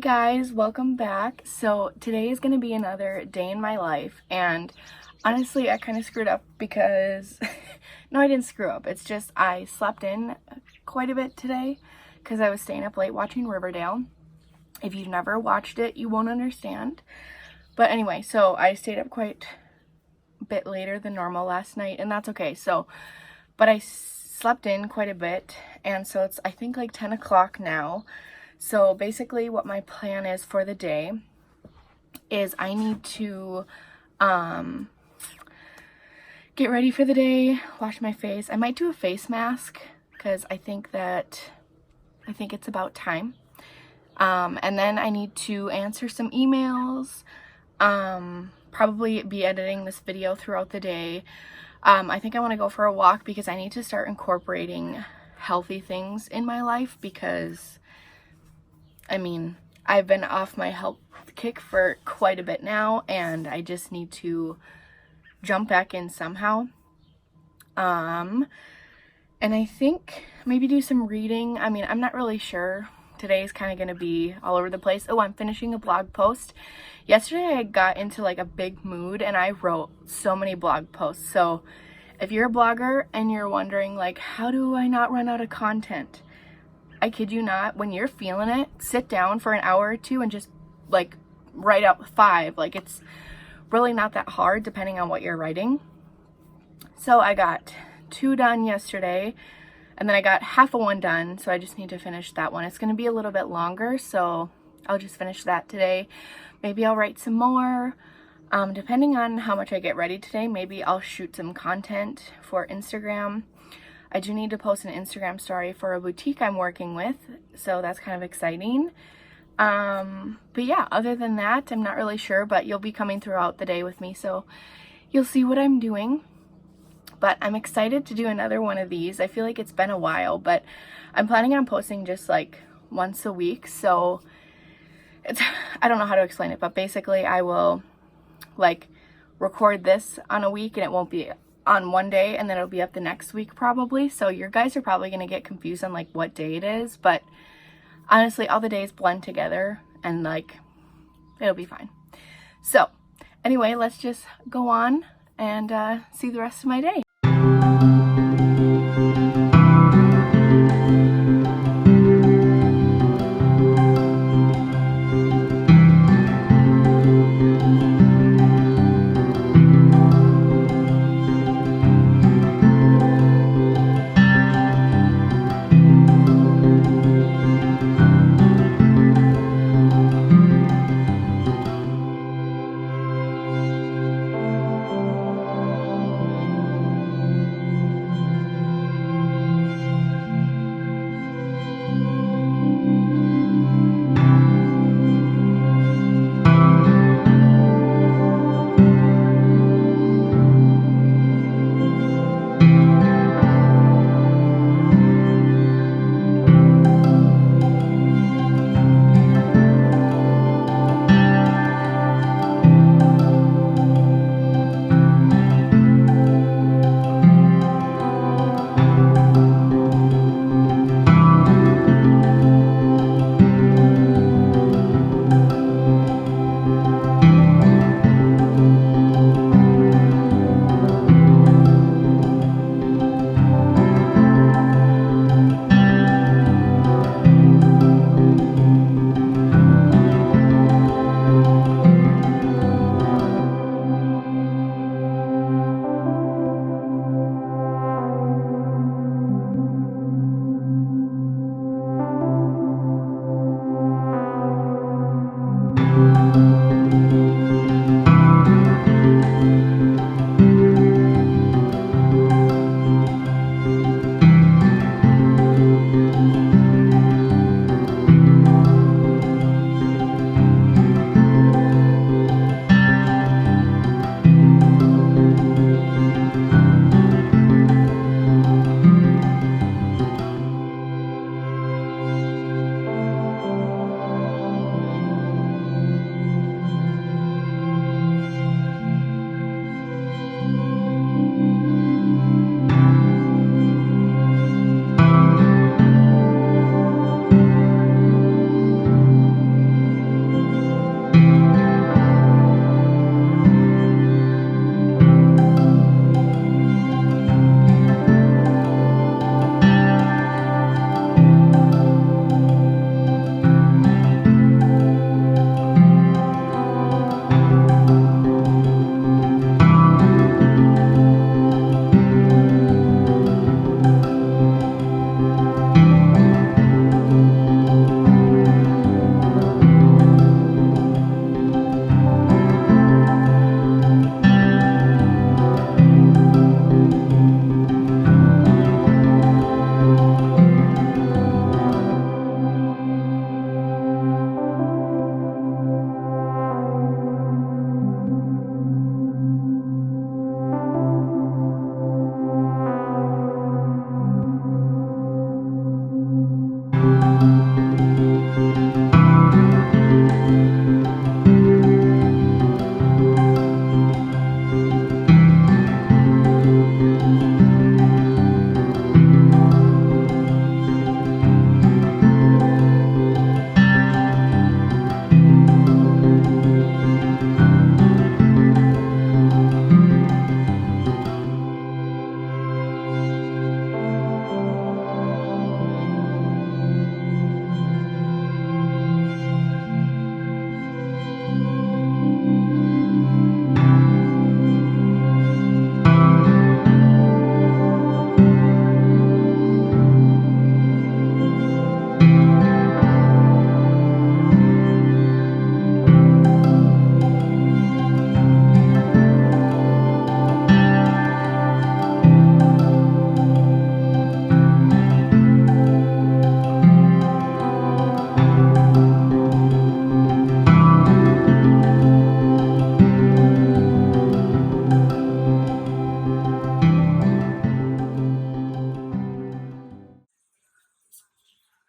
guys, welcome back. So today is going to be another day in my life, and honestly I kind of screwed up because no, I didn't screw up. It's just I slept in quite a bit today because I was staying up late watching Riverdale. If you've never watched it, you won't understand. But anyway, so I stayed up quite a bit later than normal last night, and that's okay. But I slept in quite a bit, and so it's I think like 10 o'clock now. So basically what my plan is for the day is I need to get ready for the day, wash my face. I might do a face mask because I think it's about time. And then I need to answer some emails, probably be editing this video throughout the day. I think I want to go for a walk because I need to start incorporating healthy things in my life because I've been off my health kick for quite a bit now, and I just need to jump back in somehow. And I think maybe do some reading. I'm not really sure. Today's kind of going to be all over the place. Oh, I'm finishing a blog post. Yesterday I got into like a big mood and I wrote so many blog posts. So if you're a blogger and you're wondering like, how do I not run out of content? I kid you not, when you're feeling it, sit down for an hour or two and just like write out 5. Like it's really not that hard depending on what you're writing. So I got 2 done yesterday, and then I got half of one done, so I just need to finish that one. It's going to be a little bit longer, so I'll just finish that today. Maybe I'll write some more. Depending on how much I get ready today, maybe I'll shoot some content for Instagram. I do need to post an Instagram story for a boutique I'm working with, so that's kind of exciting. But yeah, other than that, I'm not really sure, but you'll be coming throughout the day with me, so you'll see what I'm doing. But I'm excited to do another one of these. I feel like it's been a while, but I'm planning on posting just like once a week, so I don't know how to explain it, but basically I will like record this on a week and it won't be on one day, and then it'll be up the next week probably. So your guys are probably going to get confused on like what day it is, but honestly all the days blend together and like it'll be fine. So anyway, let's just go on and see the rest of my day.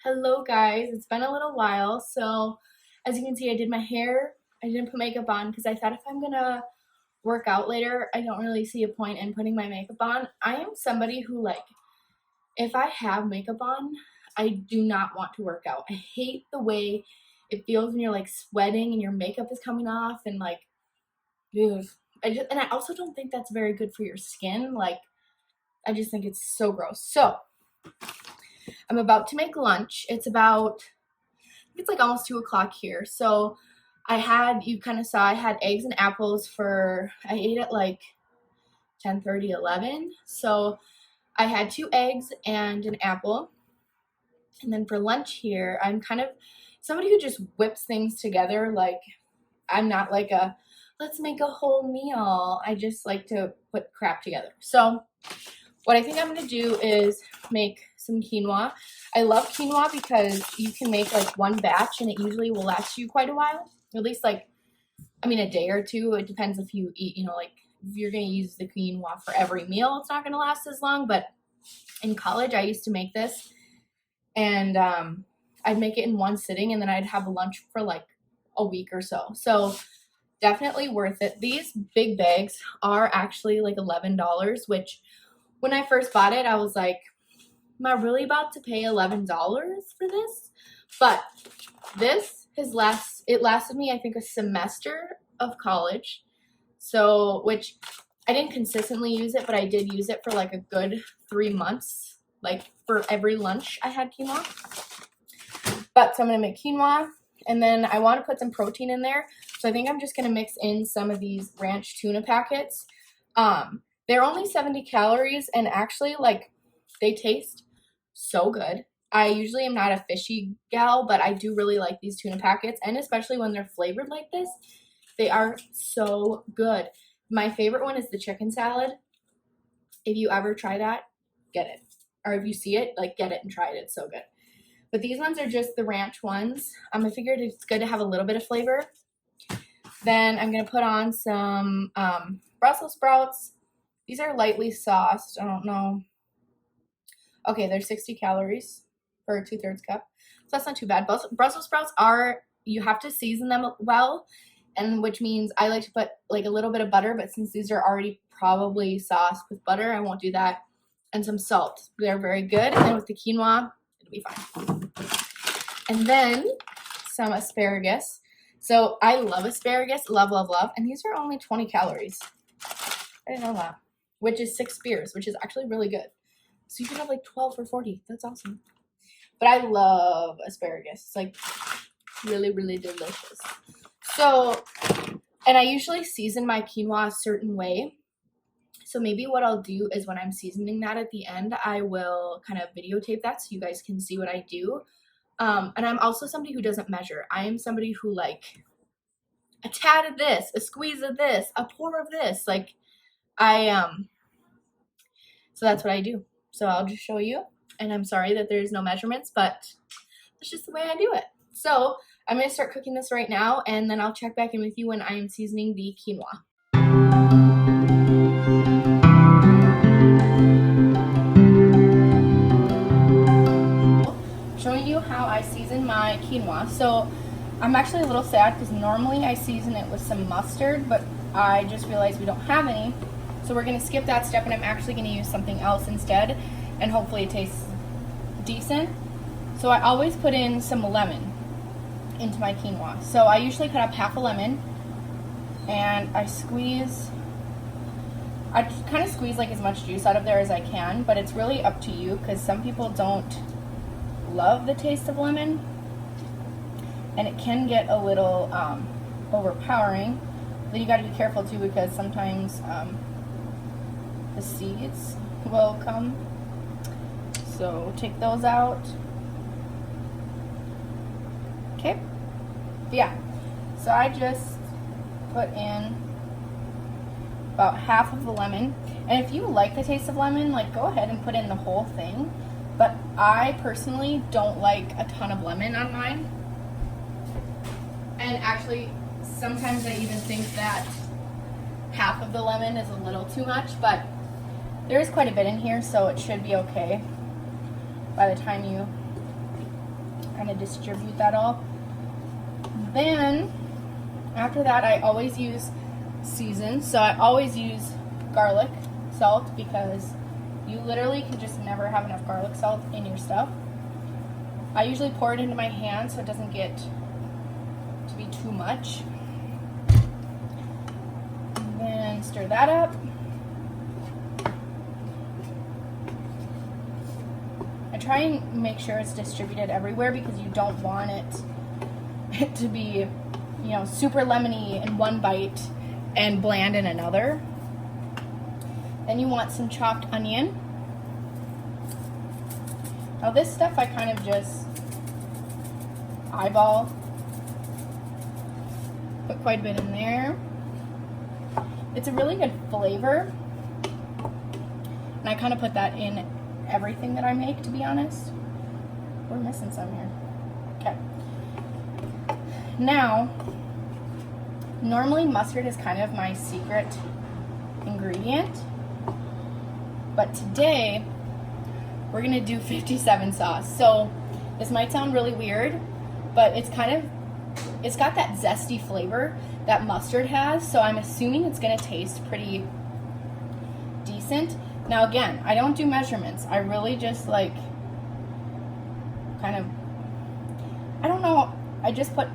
Hello guys, it's been a little while. So as you can see, I did my hair. I didn't put makeup on because I thought if I'm gonna work out later, I don't really see a point in putting my makeup on. I am somebody who, like, if I have makeup on, I do not want to work out. I hate the way it feels when you're like sweating and your makeup is coming off and like, dude. I also don't think that's very good for your skin. Like, I just think it's so gross. So I'm about to make lunch. It's like almost 2 o'clock here. So you kind of saw I had eggs and apples I ate at like 10:30, 11. So I had 2 eggs and an apple. And then for lunch here, I'm kind of somebody who just whips things together. Like, I'm not like let's make a whole meal. I just like to put crap together. So what I think I'm going to do is make some quinoa. I love quinoa because you can make like one batch and it usually will last you quite a while. At least like, I mean, a day or two. It depends if you eat, like if you're going to use the quinoa for every meal, it's not going to last as long. But in college, I used to make this and I'd make it in one sitting and then I'd have a lunch for like a week or so. So definitely worth it. These big bags are actually like $11, which when I first bought it, I was like, am I really about to pay $11 for this? But it lasted me, I think, a semester of college. So, which I didn't consistently use it, but I did use it for like a good 3 months. Like for every lunch I had quinoa. But so I'm going to make quinoa and then I want to put some protein in there. So I think I'm just going to mix in some of these ranch tuna packets. They're only 70 calories and actually, like, they taste so good. I usually am not a fishy gal, but I do really like these tuna packets, and especially when they're flavored like this, they are so good. My favorite one is the chicken salad. If you ever try that, get it. Or if you see it, like, get it and try it. It's so good. But these ones are just the ranch ones. I figured it's good to have a little bit of flavor. Then I'm going to put on some Brussels sprouts. These are lightly sauced. I don't know. Okay, they're 60 calories for a 2/3 cup. So that's not too bad. Brussels sprouts you have to season them well, and which means I like to put like a little bit of butter, but since these are already probably sauced with butter, I won't do that. And some salt. They're very good. And then with the quinoa, it'll be fine. And then some asparagus. So I love asparagus. Love, love, love. And these are only 20 calories. I didn't know that. Which is 6 spears, which is actually really good. So you can have like 12 for 40. That's awesome. But I love asparagus. It's like really, really delicious. So, and I usually season my quinoa a certain way. So maybe what I'll do is when I'm seasoning that at the end, I will kind of videotape that so you guys can see what I do. And I'm also somebody who doesn't measure. I am somebody who, like, a tad of this, a squeeze of this, a pour of this. Like, so that's what I do. So I'll just show you. And I'm sorry that there's no measurements, but that's just the way I do it. So I'm going to start cooking this right now, and then I'll check back in with you when I am seasoning the quinoa. Showing you how I season my quinoa. So I'm actually a little sad because normally I season it with some mustard, but I just realized we don't have any. So we're going to skip that step, and I'm actually going to use something else instead, and hopefully it tastes decent. So I always put in some lemon into my quinoa. So I usually cut up half a lemon, and I kind of squeeze like as much juice out of there as I can, but it's really up to you because some people don't love the taste of lemon, and it can get a little overpowering. Then you got to be careful too because sometimes the seeds will come. So take those out. Okay. But yeah. So I just put in about half of the lemon. And if you like the taste of lemon, like, go ahead and put in the whole thing. But I personally don't like a ton of lemon on mine. And actually, sometimes I even think that half of the lemon is a little too much, but there is quite a bit in here, so it should be okay by the time you kind of distribute that all. Then after that, I always use season. So I always use garlic salt because you literally can just never have enough garlic salt in your stuff. I usually pour it into my hand so it doesn't get to be too much. And then stir that up. I try and make sure it's distributed everywhere because you don't want it to be, you know, super lemony in one bite and bland in another. Then you want some chopped onion. Now this stuff I kind of just eyeball. Put quite a bit in there. It's a really good flavor. And I kind of put that in everything that I make, to be honest. We're missing some here. Okay. Now, normally mustard is kind of my secret ingredient. But today, we're gonna do 57 sauce. So this might sound really weird, but it's got that zesty flavor that mustard has. So I'm assuming it's gonna taste pretty decent. Now again, I don't do measurements. I really just like kind of, I don't know, I just put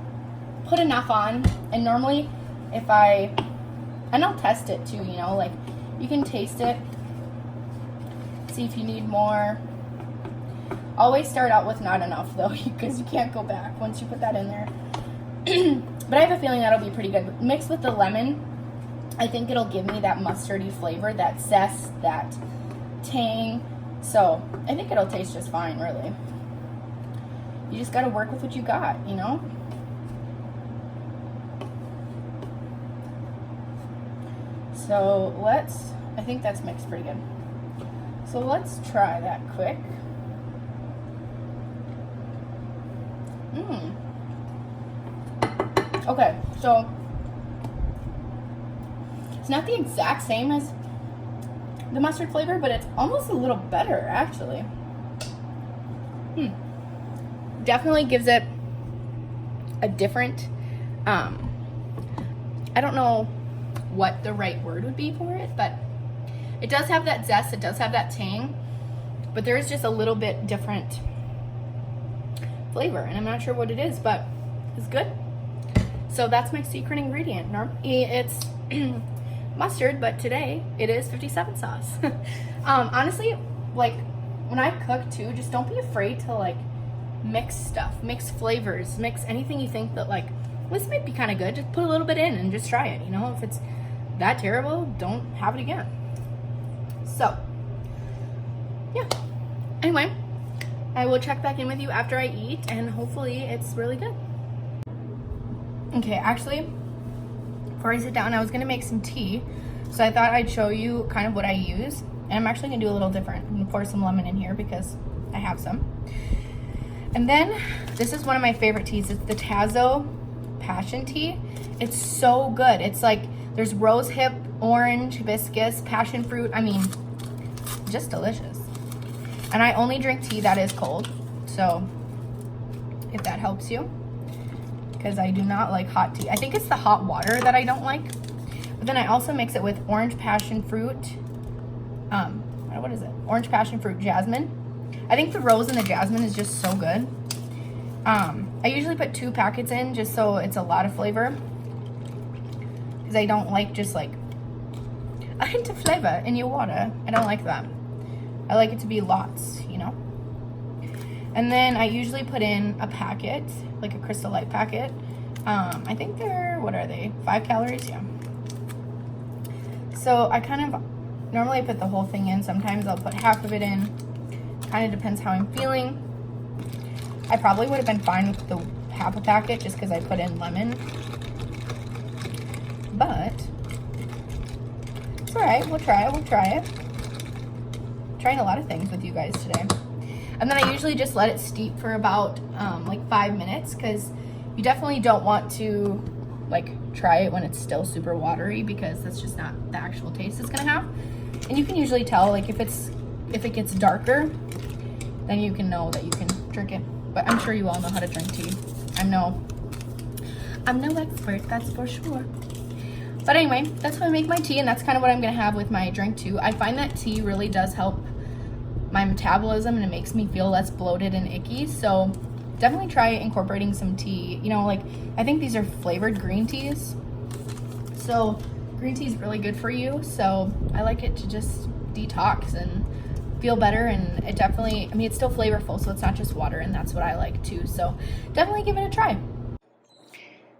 enough on. And normally and I'll test it too, you know, like you can taste it. See if you need more. Always start out with not enough though, because you can't go back once you put that in there. But I have a feeling that'll be pretty good. Mixed with the lemon, I think it'll give me that mustardy flavor, that zest, that tang. So I think it'll taste just fine, really. You just gotta work with what you got, you know? So I think that's mixed pretty good. So let's try that quick. Okay, so it's not the exact same as the mustard flavor, but it's almost a little better, actually. Definitely gives it a different, I don't know what the right word would be for it, but it does have that zest, it does have that tang, but there is just a little bit different flavor, and I'm not sure what it is, but it's good. So that's my secret ingredient. Normally it's mustard, but today it is 57 sauce. Honestly, like when I cook too, just don't be afraid to like mix stuff, mix flavors, mix anything you think that like, this might be kind of good. Just put a little bit in and just try it. You know, if it's that terrible, don't have it again. So, yeah. Anyway, I will check back in with you after I eat, and hopefully it's really good. Okay, actually, before I sit down, I was gonna make some tea, so I thought I'd show you kind of what I use, and I'm actually gonna do a little different. I'm gonna pour some lemon in here because I have some. And then, this is one of my favorite teas. It's the Tazo Passion Tea. It's so good. It's like, there's rose hip, orange, hibiscus, passion fruit. I mean, just delicious. And I only drink tea that is cold, so if that helps you, because I do not like hot tea. I think it's the hot water that I don't like. But then I also mix it with orange passion fruit, what is it? Orange passion fruit jasmine. I think the rose and the jasmine is just so good. I usually put 2 packets in just so it's a lot of flavor, because I don't like just like a hint of flavor in your water. I don't like that. I like it to be lots, you know. And then I usually put in a packet, like a Crystal Light packet. I think they're, what are they? 5 calories, yeah. So I kind of, normally I put the whole thing in. Sometimes I'll put half of it in. Kind of depends how I'm feeling. I probably would have been fine with the half a packet just because I put in lemon. But it's all right. We'll try it. Trying a lot of things with you guys today. And then I usually just let it steep for about like 5 minutes, because you definitely don't want to like try it when it's still super watery, because that's just not the actual taste it's gonna have. And you can usually tell, like if it gets darker, then you can know that you can drink it. but I'm sure you all know how to drink tea. I'm no expert, that's for sure. But anyway, that's how I make my tea, and that's kind of what I'm gonna have with my drink too. I find that tea really does help my metabolism, and it makes me feel less bloated and icky. So definitely try incorporating some tea. You know, like I think these are flavored green teas. So green tea is really good for you. So I like it to just detox and feel better. And it definitely, I mean, it's still flavorful, so it's not just water, and that's what I like too. So definitely give it a try.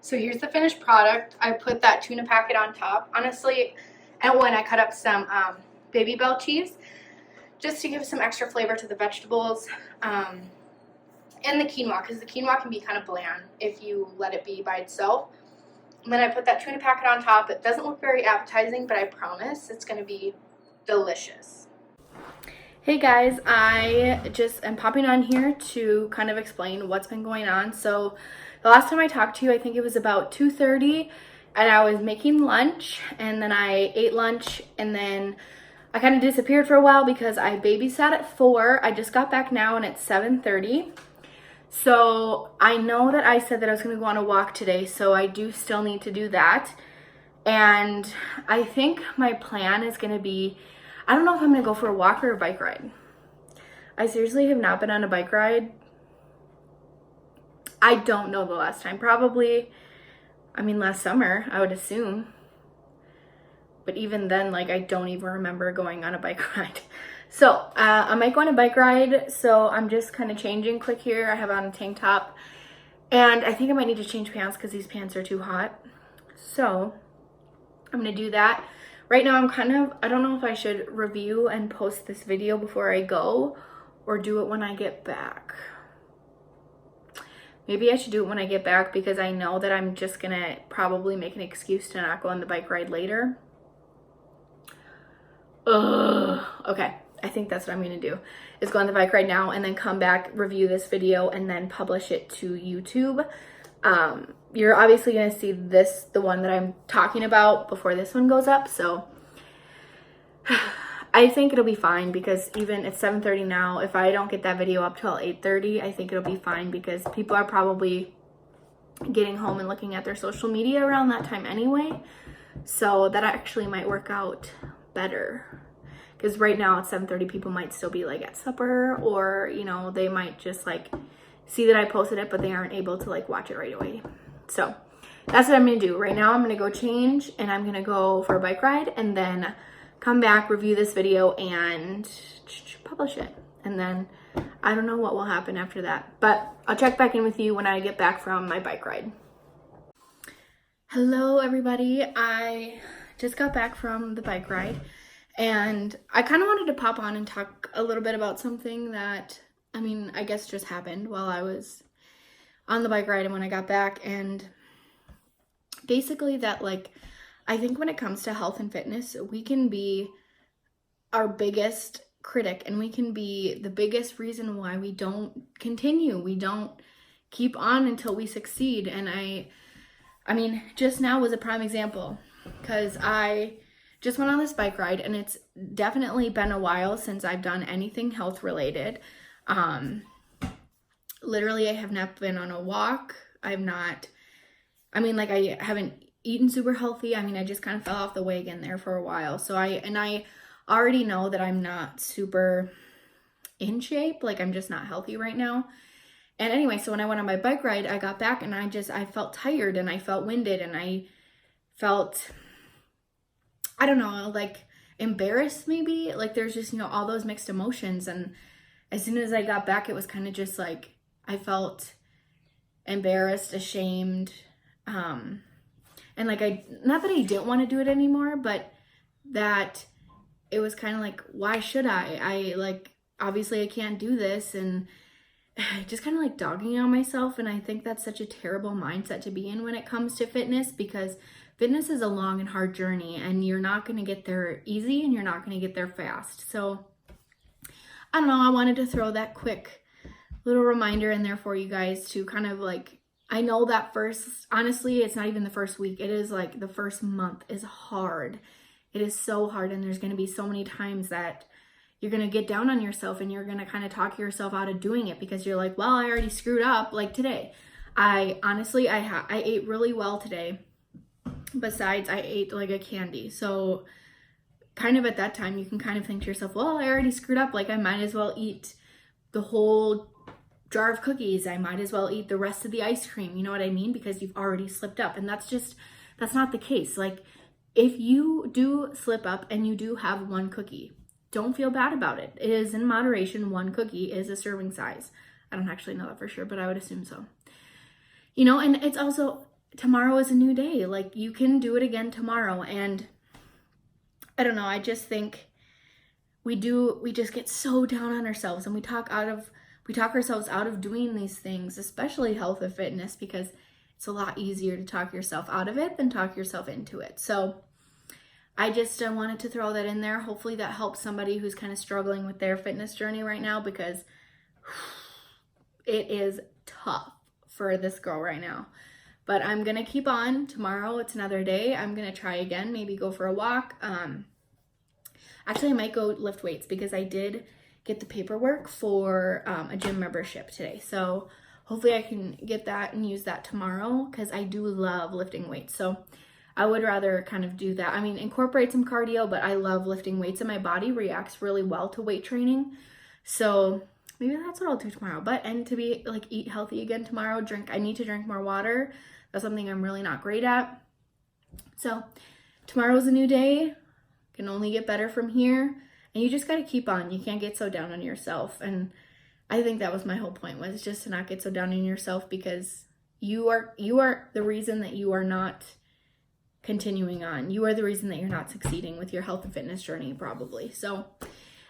So here's the finished product. I put that tuna packet on top. Honestly, and when I cut up some Baby Bell cheese, just to give some extra flavor to the vegetables, and the quinoa, because the quinoa can be kind of bland if you let it be by itself. And then I put that tuna packet on top. It doesn't look very appetizing, but I promise it's going to be delicious. Hey guys, I just am popping on here to kind of explain what's been going on. So the last time I talked to you, I think it was about 2:30, and I was making lunch, and then I ate lunch, and then I kind of disappeared for a while because I babysat at 4. I just got back now and it's 7:30. So I know that I said that I was going to go on a walk today, so I do still need to do that. And I think my plan is going to be, I don't know if I'm going to go for a walk or a bike ride. I seriously have not been on a bike ride. I don't know the last time. Probably, I mean, last summer, I would assume. But even then, like, I don't even remember going on a bike ride. So I might go on a bike ride. So I'm just kind of changing quick here. I have on a tank top. And I think I might need to change pants because these pants are too hot. So I'm going to do that. Right now I'm kind of, I don't know if I should review and post this video before I go or do it when I get back. Maybe I should do it when I get back because I know that I'm just going to probably make an excuse to not go on the bike ride later. Okay, I think that's what I'm gonna do, is go on the bike ride now and then come back, review this video, and then publish it to YouTube. You're obviously gonna see this, the one that I'm talking about, before this one goes up, so I think it'll be fine because even it's 7:30 now, if I don't get that video up till 8:30, I think it'll be fine because people are probably getting home and looking at their social media around that time anyway. So that actually might work out better because right now at 7:30 people might still be like at supper, or you know, they might just like see that I posted it but they aren't able to like watch it right away. So that's what I'm gonna do right now. I'm gonna go change and I'm gonna go for a bike ride and then come back, review this video, and publish it. And then I don't know what will happen after that, but I'll check back in with you when I get back from my bike ride. Hello everybody, I just got back from the bike ride and I kind of wanted to pop on and talk a little bit about something that, I mean, I guess just happened while I was on the bike ride and when I got back. And basically that, like, I think when it comes to health and fitness, we can be our biggest critic and we can be the biggest reason why we don't continue. We don't keep on until we succeed. And I mean, just now was a prime example because I just went on this bike ride and it's definitely been a while since I've done anything health related. Literally, I have not been on a walk. I haven't eaten super healthy. I mean, I just kind of fell off the wagon there for a while. So I already know that I'm not super in shape. Like, I'm just not healthy right now. And anyway, so when I went on my bike ride, I got back and I felt tired and I felt winded and I felt, I don't know, like embarrassed maybe. Like there's just, you know, all those mixed emotions. And as soon as I got back, it was kind of just like, I felt embarrassed, ashamed, and like not that I didn't want to do it anymore, but that it was kind of like, why should I like, obviously I can't do this, and just kind of like dogging on myself. And I think that's such a terrible mindset to be in when it comes to fitness, because fitness is a long and hard journey and you're not going to get there easy and you're not going to get there fast. So I don't know, I wanted to throw that quick little reminder in there for you guys to kind of like, I know that honestly, it's not even the first week. It is like the first month is hard. It is so hard. And there's going to be so many times that you're going to get down on yourself and you're going to kind of talk yourself out of doing it because you're like, well, I already screwed up like today. I ate really well today. Besides, I ate like a candy. So kind of at that time, you can kind of think to yourself, well, I already screwed up. Like I might as well eat the whole jar of cookies. I might as well eat the rest of the ice cream. You know what I mean? Because you've already slipped up. And that's not the case. Like if you do slip up and you do have one cookie, don't feel bad about it. It is in moderation. One cookie is a serving size. I don't actually know that for sure, but I would assume so. You know, and it's also, tomorrow is a new day. Like you can do it again tomorrow. And I don't know, I just think we just get so down on ourselves and we talk ourselves out of doing these things, especially health and fitness, because it's a lot easier to talk yourself out of it than talk yourself into it. So I just wanted to throw that in there. Hopefully that helps somebody who's kind of struggling with their fitness journey right now, because it is tough for this girl right now. But I'm going to keep on. Tomorrow, it's another day. I'm going to try again, maybe go for a walk. Actually, I might go lift weights because I did get the paperwork for a gym membership today. So hopefully I can get that and use that tomorrow because I do love lifting weights. So I would rather kind of do that. I mean, incorporate some cardio, but I love lifting weights and my body reacts really well to weight training. So maybe that's what I'll do tomorrow. And to be like, eat healthy again tomorrow, I need to drink more water. That's something I'm really not great at. So tomorrow's a new day. Can only get better from here. And you just got to keep on. You can't get so down on yourself. And I think that was my whole point, was just to not get so down on yourself, because you are the reason that you are not continuing on. You are the reason that you're not succeeding with your health and fitness journey, probably. So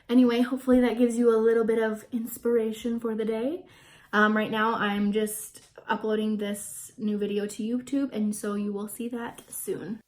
anyway, hopefully that gives you a little bit of inspiration for the day. Right now I'm just uploading this new video to YouTube, and so you will see that soon.